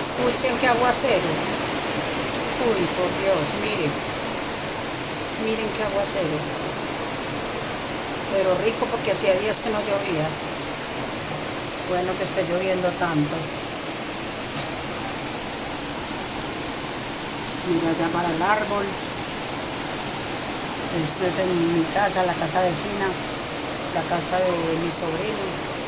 Escuchen qué aguacero. Uy, por Dios, miren. Miren qué aguacero. Pero rico porque hacía días que no llovía. Bueno que esté lloviendo tanto. Mira allá para el árbol. Esto es en mi casa, la casa vecina, la casa de mi sobrino.